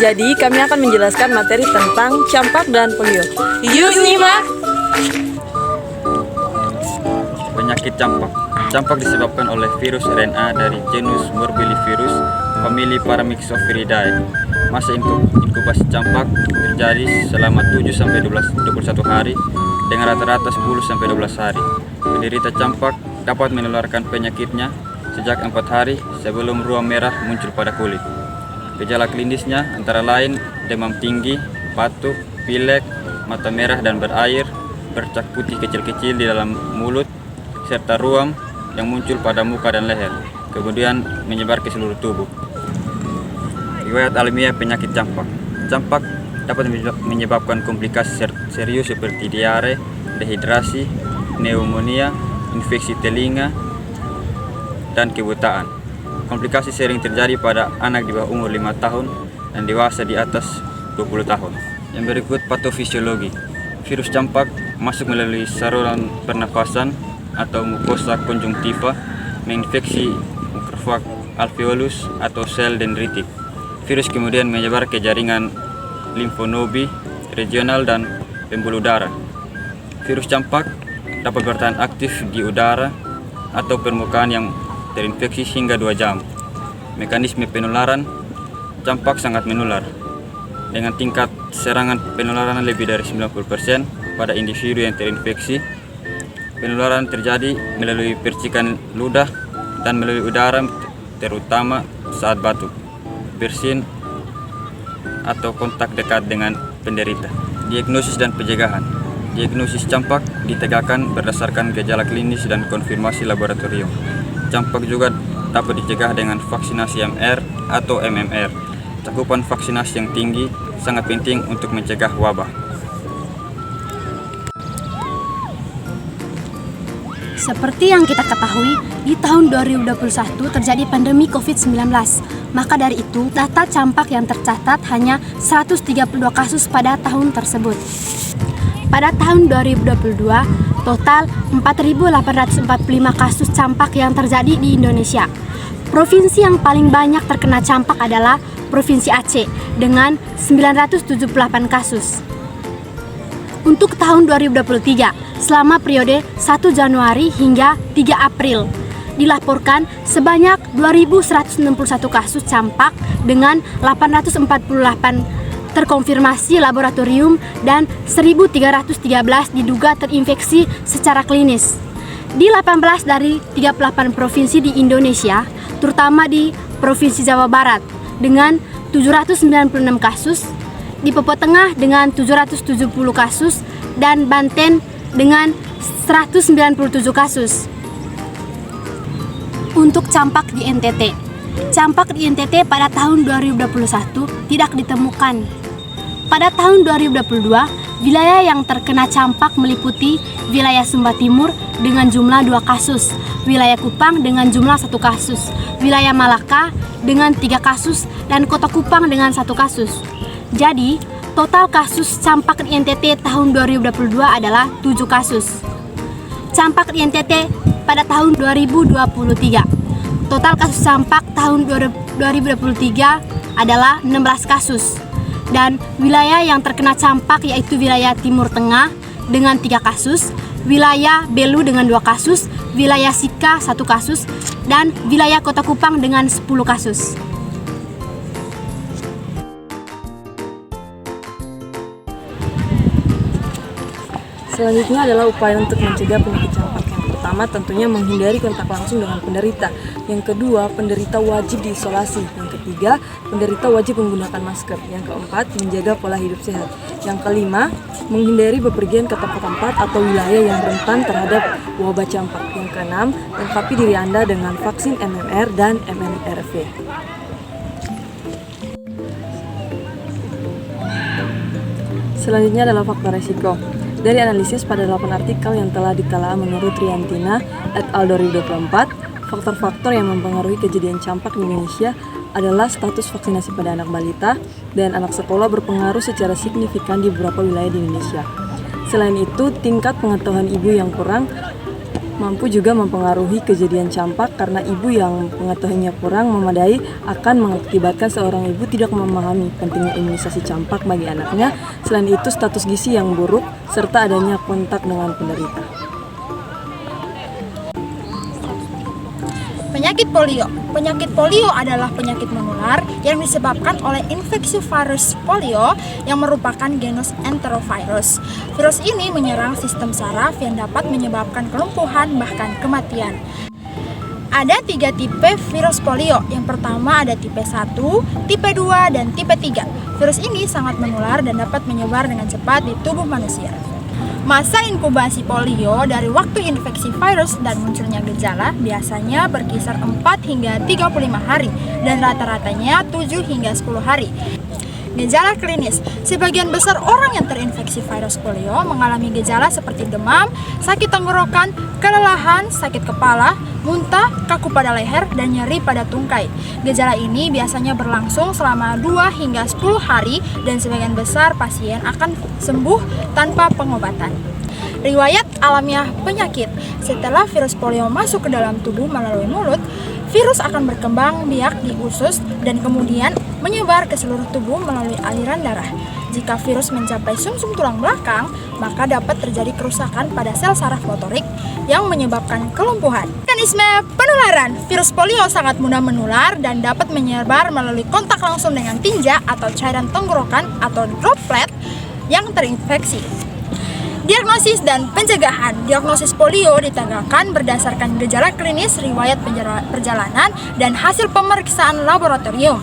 Jadi kami akan menjelaskan materi tentang campak dan polio. Yuk simak! Penyakit campak. Campak disebabkan oleh virus RNA dari genus Morbillivirus, famili Paramyxoviridae. Masa inkubasi campak terjadi selama 7-21 hari dengan rata-rata 10-12 hari. Penderita campak dapat menularkan penyakitnya sejak 4 hari sebelum ruam merah muncul pada kulit. Gejala klinisnya antara lain demam tinggi, batuk, pilek, mata merah dan berair, bercak putih kecil-kecil di dalam mulut, serta ruam yang muncul pada muka dan leher, kemudian menyebar ke seluruh tubuh. Riwayat alamiah penyakit campak. Campak dapat menyebabkan komplikasi serius seperti diare, dehidrasi, pneumonia, infeksi telinga, dan kebutaan. Komplikasi sering terjadi pada anak di bawah umur 5 tahun dan dewasa di atas 20 tahun. Yang berikut patofisiologi. Virus campak masuk melalui saluran pernafasan atau mukosa konjungtiva, menginfeksi mikrofag alveolus atau sel dendritik. Virus kemudian menyebar ke jaringan limfonobi regional dan pembuluh darah. Virus campak dapat bertahan aktif di udara atau permukaan yang terinfeksi hingga 2 jam. Mekanisme penularan campak sangat menular dengan tingkat serangan penularan lebih dari 90% pada individu yang terinfeksi. Penularan terjadi melalui percikan ludah dan melalui udara, terutama saat batuk, bersin, atau kontak dekat dengan penderita. Diagnosis dan pencegahan. Diagnosis campak ditegakkan berdasarkan gejala klinis dan konfirmasi laboratorium. Campak juga dapat dicegah dengan vaksinasi MR atau MMR. Cakupan vaksinasi yang tinggi sangat penting untuk mencegah wabah. Seperti yang kita ketahui, di tahun 2021 terjadi pandemi COVID-19. Maka dari itu, data campak yang tercatat hanya 132 kasus pada tahun tersebut. Pada tahun 2022, total 4.845 kasus campak yang terjadi di Indonesia. Provinsi yang paling banyak terkena campak adalah Provinsi Aceh dengan 978 kasus. Untuk tahun 2023, selama periode 1 Januari hingga 3 April, dilaporkan sebanyak 2.161 kasus campak dengan 848 terkonfirmasi laboratorium dan 1.313 diduga terinfeksi secara klinis. Di 18 dari 38 provinsi di Indonesia, terutama di Provinsi Jawa Barat dengan 796 kasus, di Papua Tengah dengan 770 kasus, dan Banten dengan 197 kasus. Untuk campak di NTT. Campak di NTT pada tahun 2021 tidak ditemukan. Pada tahun 2022, wilayah yang terkena campak meliputi wilayah Sumba Timur dengan jumlah 2 kasus, wilayah Kupang dengan jumlah 1 kasus, wilayah Malaka dengan 3 kasus, dan Kota Kupang dengan 1 kasus. Jadi, total kasus campak di NTT tahun 2022 adalah 7 kasus. Campak di NTT pada tahun 2023. Total kasus campak tahun 2023 adalah 16 kasus. Dan wilayah yang terkena campak yaitu wilayah Timur Tengah dengan 3 kasus, wilayah Belu dengan 2 kasus, wilayah Sika 1 kasus, dan wilayah Kota Kupang dengan 10 kasus. Selanjutnya adalah upaya untuk mencegah penyakit campak. Yang pertama tentunya menghindari kontak langsung dengan penderita. Yang kedua, penderita wajib diisolasi. Yang ketiga, penderita wajib menggunakan masker. Yang keempat, menjaga pola hidup sehat. Yang kelima, menghindari bepergian ke tempat-tempat atau wilayah yang rentan terhadap wabah campak. Yang keenam, lengkapi diri Anda dengan vaksin MMR dan MMRV. Selanjutnya adalah faktor resiko. Dari analisis pada 8 artikel yang telah ditelaah menurut Riantina et al. 2024, faktor-faktor yang mempengaruhi kejadian campak di Indonesia adalah status vaksinasi pada anak balita dan anak sekolah berpengaruh secara signifikan di beberapa wilayah di Indonesia. Selain itu, tingkat pengetahuan ibu yang kurang Mampu juga mempengaruhi kejadian campak karena ibu yang pengetahuannya kurang memadai akan mengakibatkan seorang ibu tidak memahami pentingnya imunisasi campak bagi anaknya. Selain itu, status gizi yang buruk serta adanya kontak dengan penderita. Penyakit polio. Penyakit polio adalah penyakit menular yang disebabkan oleh infeksi virus polio yang merupakan genus enterovirus. Virus ini menyerang sistem saraf yang dapat menyebabkan kelumpuhan bahkan kematian. Ada 3 tipe virus polio. Yang pertama ada tipe 1, tipe 2, dan tipe 3. Virus ini sangat menular dan dapat menyebar dengan cepat di tubuh manusia. Masa inkubasi polio dari waktu infeksi virus dan munculnya gejala biasanya berkisar 4 hingga 35 hari dan rata-ratanya 7 hingga 10 hari. Gejala klinis. Sebagian besar orang yang terinfeksi virus polio mengalami gejala seperti demam, sakit tenggorokan, kelelahan, sakit kepala, muntah, kaku pada leher, dan nyeri pada tungkai. Gejala ini biasanya berlangsung selama 2 hingga 10 hari dan sebagian besar pasien akan sembuh tanpa pengobatan. Riwayat alamiah penyakit. Setelah virus polio masuk ke dalam tubuh melalui mulut, virus akan berkembang biak di usus dan kemudian menyebar ke seluruh tubuh melalui aliran darah. Jika virus mencapai sumsum tulang belakang, maka dapat terjadi kerusakan pada sel saraf motorik yang menyebabkan kelumpuhan. Mekanisme penularan. Virus polio sangat mudah menular dan dapat menyebar melalui kontak langsung dengan tinja atau cairan tenggorokan atau droplet yang terinfeksi. Diagnosis dan pencegahan. Diagnosis polio ditegakkan berdasarkan gejala klinis, riwayat perjalanan, dan hasil pemeriksaan laboratorium.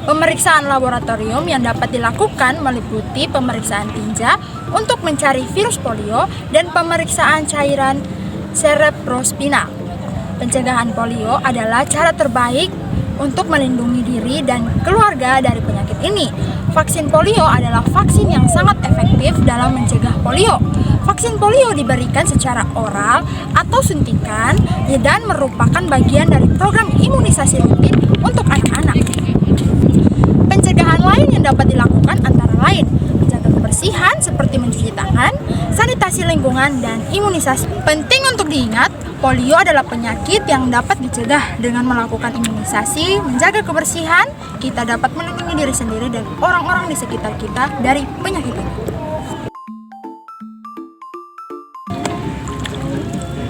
Pemeriksaan laboratorium yang dapat dilakukan meliputi pemeriksaan tinja untuk mencari virus polio dan pemeriksaan cairan cerebrospinal. Pencegahan polio adalah cara terbaik untuk melindungi diri dan keluarga dari penyakit ini. Vaksin polio adalah vaksin yang sangat efektif dalam mencegah polio. Vaksin polio diberikan secara oral atau suntikan dan merupakan bagian dari program imunisasi rutin untuk anak-anak. Pencegahan lain yang dapat dilakukan antara lain menjaga kebersihan seperti mencuci tangan, sanitasi lingkungan, dan imunisasi. Penting untuk diingat, polio adalah penyakit yang dapat dicegah dengan melakukan imunisasi, menjaga kebersihan. Kita dapat melindungi diri sendiri dan orang-orang di sekitar kita dari penyakit ini.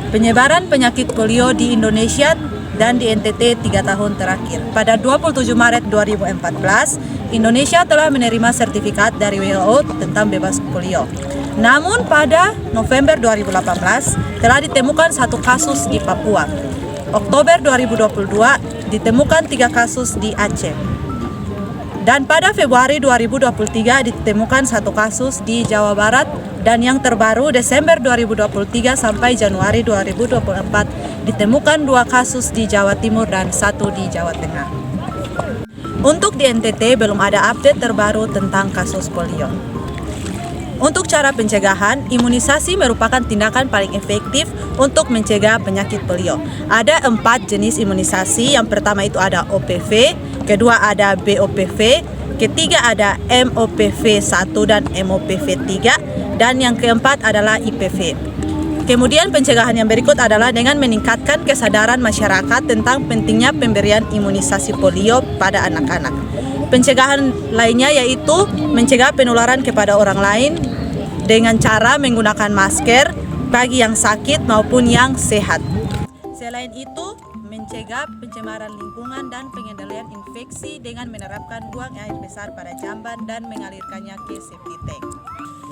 Penyebaran penyakit polio di Indonesia dan di NTT 3 tahun terakhir. Pada 27 Maret 2014, Indonesia telah menerima sertifikat dari WHO tentang bebas polio. Namun pada November 2018 telah ditemukan 1 kasus di Papua. Oktober 2022 ditemukan 3 kasus di Aceh. Dan pada Februari 2023 ditemukan 1 kasus di Jawa Barat, dan yang terbaru Desember 2023 sampai Januari 2024 ditemukan 2 kasus di Jawa Timur dan 1 di Jawa Tengah. Untuk di NTT belum ada update terbaru tentang kasus polio. Untuk cara pencegahan, imunisasi merupakan tindakan paling efektif untuk mencegah penyakit polio. Ada 4 jenis imunisasi. Yang pertama itu ada OPV, kedua ada BOPV, ketiga ada MOPV 1 dan MOPV 3, dan yang keempat adalah IPV. Kemudian pencegahan yang berikut adalah dengan meningkatkan kesadaran masyarakat tentang pentingnya pemberian imunisasi polio pada anak-anak. Pencegahan lainnya yaitu mencegah penularan kepada orang lain dengan cara menggunakan masker bagi yang sakit maupun yang sehat. Selain itu, mencegah pencemaran lingkungan dan pengendalian infeksi dengan menerapkan buang air besar pada jamban dan mengalirkannya ke septic tank.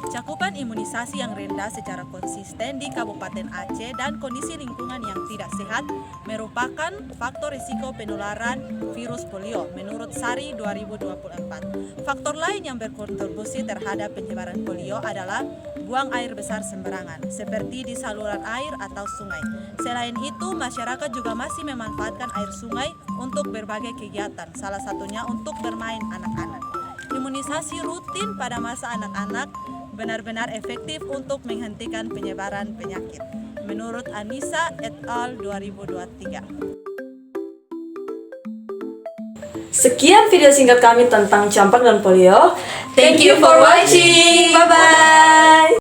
Cakupan imunisasi yang rendah secara konsisten di Kabupaten Aceh dan kondisi lingkungan yang tidak sehat merupakan faktor risiko penularan virus polio menurut SARI 2024. Faktor lain yang berkontribusi terhadap penyebaran polio adalah buang air besar sembarangan, seperti di saluran air atau sungai. Selain itu, masyarakat juga masih memanfaatkan air sungai untuk berbagai kegiatan, salah satunya untuk bermain anak-anak. Imunisasi rutin pada masa anak-anak benar-benar efektif untuk menghentikan penyebaran penyakit, menurut Anissa et al. 2023. Sekian video singkat kami tentang campak dan polio. Thank you for watching. Bye-bye.